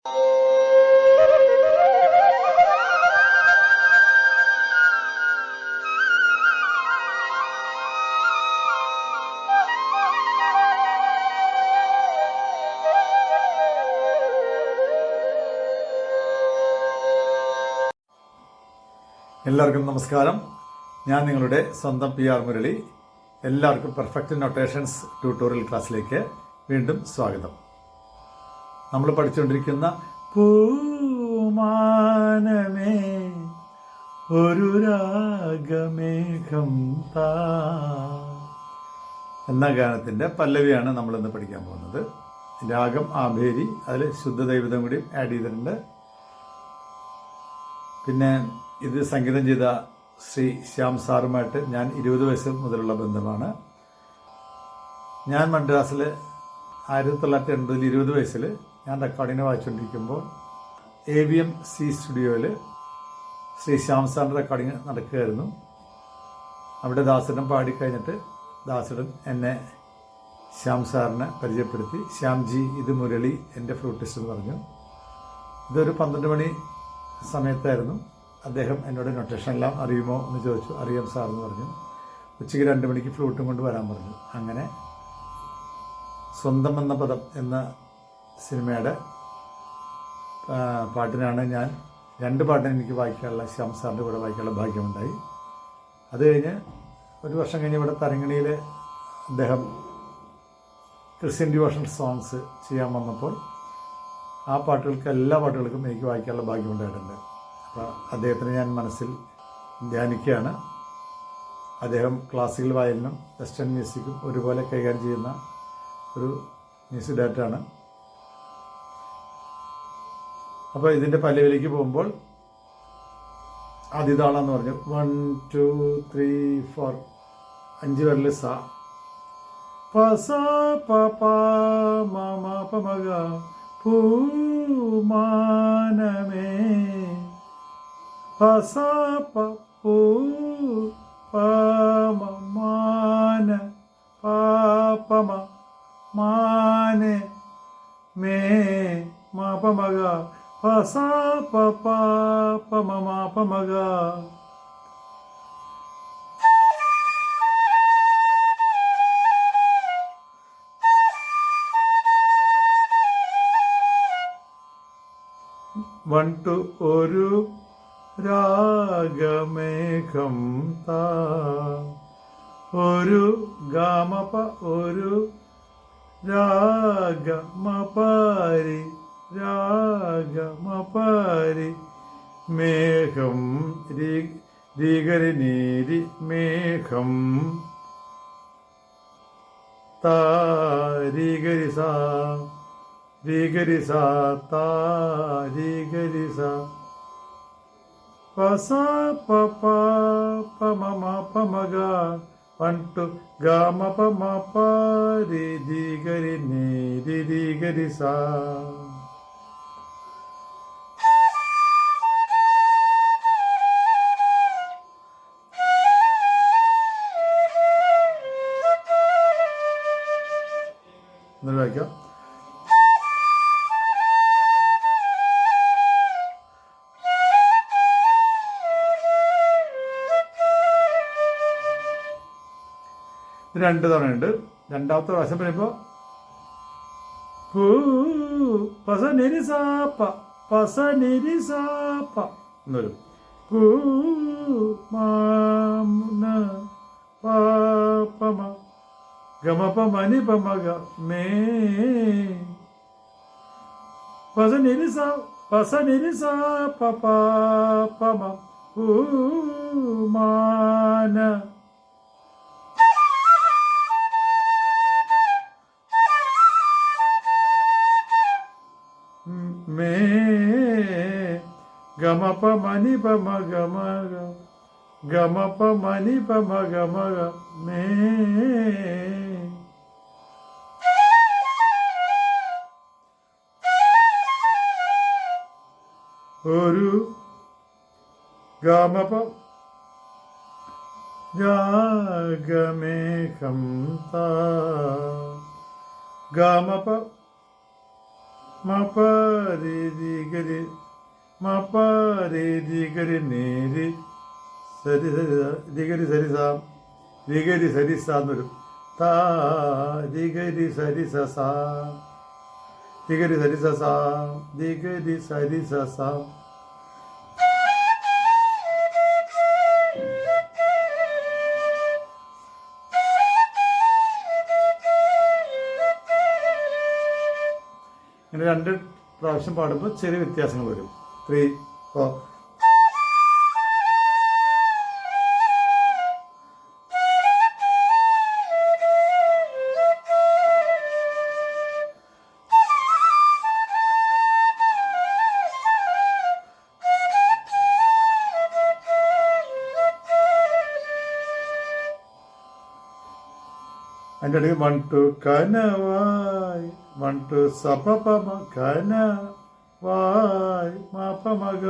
എല്ലാവർക്കും നമസ്കാരം. ഞാൻ നിങ്ങളുടെ സ്വന്തം PR മുരളി. എല്ലാവർക്കും പെർഫെക്റ്റ് നൊട്ടേഷൻസ് ട്യൂട്ടോറിയൽ ക്ലാസ്സിലേക്ക് വീണ്ടും സ്വാഗതം. നമ്മൾ പഠിച്ചുകൊണ്ടിരിക്കുന്ന പൂമാനമേ ഒരു രാഗമേഘം താ എന്ന ഗാനത്തിൻ്റെ പല്ലവിയാണ് നമ്മളിന്ന് പഠിക്കാൻ പോകുന്നത്. രാഗം ആഭേരി, അതിൽ ശുദ്ധദൈവതം കൂടി ആഡ് ചെയ്തിട്ടുണ്ട്. പിന്നെ ഇത് സംഗീതം ചെയ്ത ശ്രീ ശ്യാം സാറുമായിട്ട് ഞാൻ 20 വയസ്സ് മുതലുള്ള ബന്ധമാണ്. ഞാൻ മദ്രാസിൽ 1980 20 വയസ്സിൽ ഞാൻ റെക്കോർഡിങ്ങിന് വായിച്ചുകൊണ്ടിരിക്കുമ്പോൾ AVMC സ്റ്റുഡിയോയിൽ ശ്രീ ശ്യാം സാറിൻ്റെ റെക്കോർഡിങ് നടക്കുകയായിരുന്നു. അവിടെ ദാസടൻ പാടിക്കഴിഞ്ഞിട്ട് ദാസടൻ എന്നെ ശ്യാം സാറിനെ പരിചയപ്പെടുത്തി. ശ്യാംജി, ഇത് മുരളി, എൻ്റെ ഫ്ലൂട്ടിസ്റ്റ് എന്ന് പറഞ്ഞു. ഇതൊരു 12 മണി സമയത്തായിരുന്നു. അദ്ദേഹം എന്നോട് നൊട്ടേഷൻ എല്ലാം അറിയുമോ എന്ന് ചോദിച്ചു. അറിയാം സാർ എന്ന് പറഞ്ഞു. ഉച്ചയ്ക്ക് 2 മണിക്ക് ഫ്ലൂട്ടും കൊണ്ട് വരാൻ പറഞ്ഞു. അങ്ങനെ സ്വന്തം എന്ന പദം എന്ന സിനിമയുടെ പാട്ടിനാണ് ഞാൻ 2 പാട്ടിന് എനിക്ക് വായിക്കാനുള്ള, ശ്യാം സാറിൻ്റെ കൂടെ വായിക്കാനുള്ള ഭാഗ്യമുണ്ടായി. അത് കഴിഞ്ഞ് ഒരു വർഷം കഴിഞ്ഞ് ഇവിടെ തരങ്ങണിയിൽ അദ്ദേഹം ക്രിസ്ത്യൻ ഡിവോഷണൽ സോങ്സ് ചെയ്യാൻ വന്നപ്പോൾ ആ പാട്ടുകൾക്ക്, എല്ലാ പാട്ടുകൾക്കും എനിക്ക് വായിക്കാനുള്ള ഭാഗ്യമുണ്ടായിട്ടുണ്ട്. അപ്പോൾ അദ്ദേഹത്തിന് ഞാൻ മനസ്സിൽ ധ്യാനിക്കുകയാണ്. അദ്ദേഹം ക്ലാസിക്കൽ വയലിനും വെസ്റ്റേൺ മ്യൂസിക്കും ഒരുപോലെ കൈകാര്യം ചെയ്യുന്ന ഒരു മ്യൂസിക് ഡയറക്ടറാണ്. അപ്പോൾ ഇതിൻ്റെ പല്ലവിയിലേക്ക് പോകുമ്പോൾ ആദ്യതാളം എന്ന് പറഞ്ഞു 1 2 3 4 5 വിരൽ സ പ സ പ പ മ മ പ മ ഗ പൂമാനമേ പ സ പ പൂ പ മ മാന പ പ മ മാനെ മേ മ പ മ ഗ പ സ പ പ പ മ മ പ മ ഗ. ഒരു രാഗമേഘം താ ഒരു ഗാമപ ഒരു രാഗമപാരി രാഗമപാരി മേഘം രീഗരി നീരി മേഘം താ രീഗരി സാ രീഗരി സാ താ രീഗരി സാ പ സ പ പ പ മ മ പ മ ഗ 1 2 ഗ മ പ മ പ രി രി ഗ രി നീ രി രി ഗ രി സാ. എന്നിട്ട് വായിക്കാം. ഇത് 2 തവണയുണ്ട്. രണ്ടാമത്തെ പ്രാവശ്യം പറയുമ്പോൾ പൂ പസ നിരി സാപ്പ പസ നിരി സാപ്പ എന്ന് വരും. പൂ മാന പാപമ ഗമപ മനി പമഗ മേ പസ നിരി സാ പ പമ പൂ മാന മേ ഗമപ മനി പമ ഗമ ഗമപ മനി പമ ഗമ മേ. ഒരു ഗമപ രാഗമേഘം താ ഗമപ മപ രി രി ഗരി മപ രി രി ഗരി നേരി സരി സരി രിഗരി സരി സാ രിഗരി സരി സാ എന്നൊരു താ രിഗരി സരി സ സാ രിഗരി സരി സ സാ രിഗരി സരി സ സാ. ഇങ്ങനെ 2 പ്രാവശ്യം പാടുമ്പോൾ ചെറിയ വ്യത്യാസങ്ങൾ വരും. 3, 4. അതിൻ്റെ ഇടയിൽ 1 2 കനവായി 1 2 സപപമ കനവായി മാപമഗ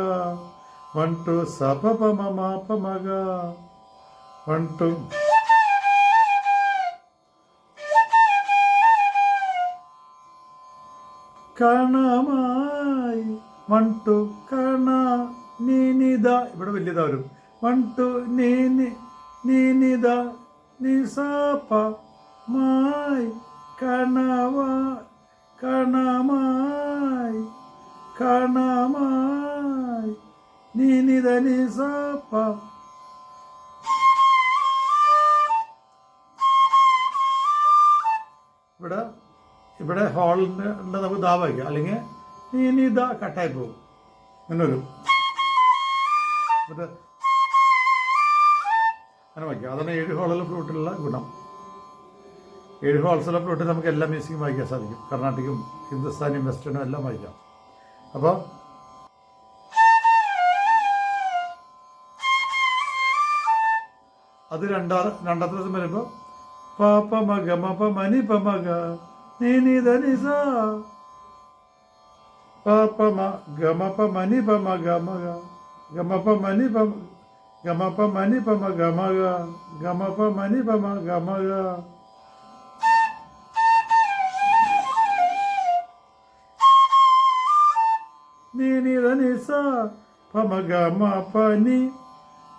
1 2 സപപമ മാപമഗ 1 2 കണമായി 1 2 കണ നീനിത ഇവിടെ വലിയതാ വരും 1 2 നീനിത നിസാപ മായി കണമായി നീനിത നിസാപ. ഇവിടെ ഹോളിൻ്റെ നമുക്ക് ദാ വയ്ക്കാം, അല്ലെങ്കിൽ നീനിത കട്ടായി പോകും. അങ്ങനെ വരും. അങ്ങനെ വയ്ക്കാം. അതാണ് 7 ഹോളുള്ള ഫ്ലൂട്ടിലുള്ള ഗുണം. 7 ഹോൾസുള്ള ഫ്ലൂട്ടിൽ നമുക്ക് എല്ലാ മ്യൂസിക്കും വായിക്കാൻ സാധിക്കും. കർണാട്ടിക്കും ഹിന്ദുസ്ഥാനിയും വെസ്റ്റേണും എല്ലാം വായിക്കാം. അപ്പോൾ അത് രണ്ടാമത്തെ ദിവസം വരുമ്പോൾ പാപ്പ മഗ മപ മനി പമഗ നീനിത നിസ പാപ്പ ഗമപ മനി പമ ഗമഗ ഗമപ മനി പമ ഗമപ മനി പമ ഗമഗ ഗമപ മനി പമ ഗമഗ. നീനിത നിസ പമഗ മപനി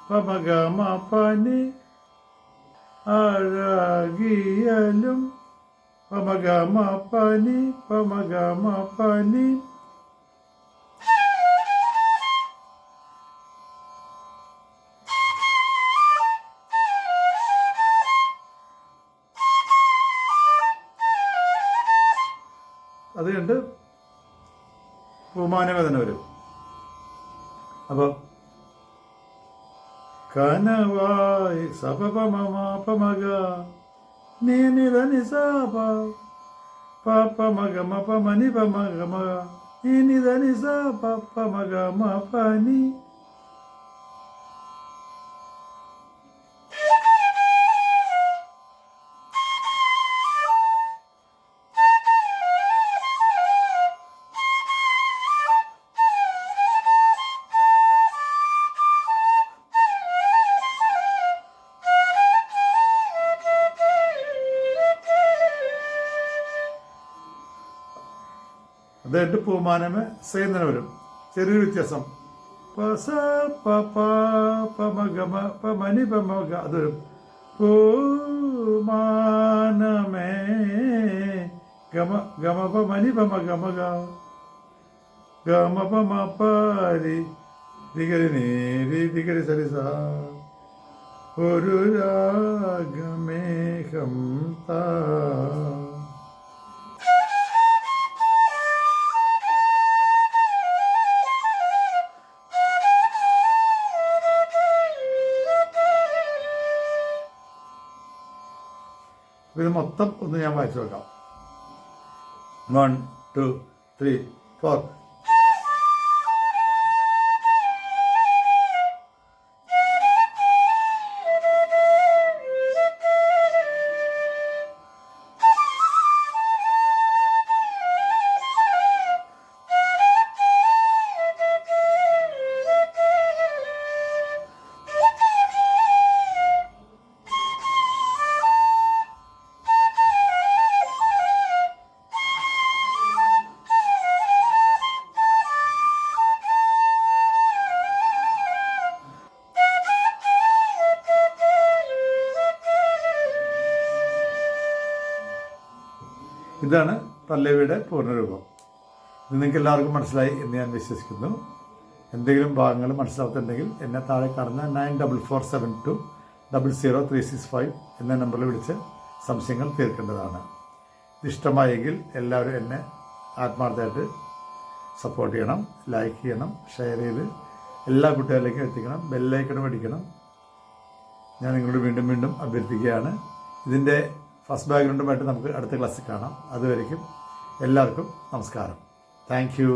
പമഗ മപനി അഴകിയലും പമഗ മപനി പമഗ മപനി. അത് കണ്ട് പൂമാനവേദന വരും. അപ്പോൾ കനവായി സപപമപമഗ നീനിത നിസാപ പപമഗ മപമനി പമഗമഗ നീനിത നിസാപ പമഗ മപനി. അതായിട്ട് പൂമാനമേ സേന്നന വരും. ചെറിയൊരു വ്യത്യാസം. പസ പപ പമഗമ പമനി പമഗ അത് വരും. പൂമാനമേ ഗമ ഗമപ മനി പമ ഗമഗ ഗമപ മപരി ദിഗരി നേരി ദിഗരി സരിസ ഒരു രാഗമേഘം താ. ഇത് മൊത്തം ഒന്ന് ഞാൻ വായിച്ചു നോക്കാം. 1 2 3 4. ഇതാണ് പല്ലവിയുടെ പൂർണ്ണരൂപം. ഇത് നിങ്ങൾക്ക് എല്ലാവർക്കും മനസ്സിലായി എന്ന് ഞാൻ വിശ്വസിക്കുന്നു. എന്തെങ്കിലും ഭാഗങ്ങൾ മനസ്സിലാവുന്നുണ്ടെങ്കിൽ എന്നെ താഴെ കാണുന്ന 9447200365 എന്ന നമ്പറിൽ വിളിച്ച് സംശയങ്ങൾ തീർക്കേണ്ടതാണ്. ഇഷ്ടമായെങ്കിൽ എല്ലാവരും എന്നെ ആത്മാർത്ഥമായിട്ട് സപ്പോർട്ട് ചെയ്യണം, ലൈക്ക് ചെയ്യണം, ഷെയർ ചെയ്ത് എല്ലാ കുട്ടികളിലേക്കും എത്തിക്കണം, ബെല്ലൈക്കണും അടിക്കണം. ഞാൻ നിങ്ങളോട് വീണ്ടും വീണ്ടും അഭ്യർത്ഥിക്കുകയാണ്. ഇതിൻ്റെ ഫസ്റ്റ് ബാക്ക്ഗ്രൗണ്ടുമായിട്ട് നമുക്ക് അടുത്ത ക്ലാസ്സിൽ കാണാം. അതുവരേക്കും എല്ലാവർക്കും നമസ്കാരം. Thank you.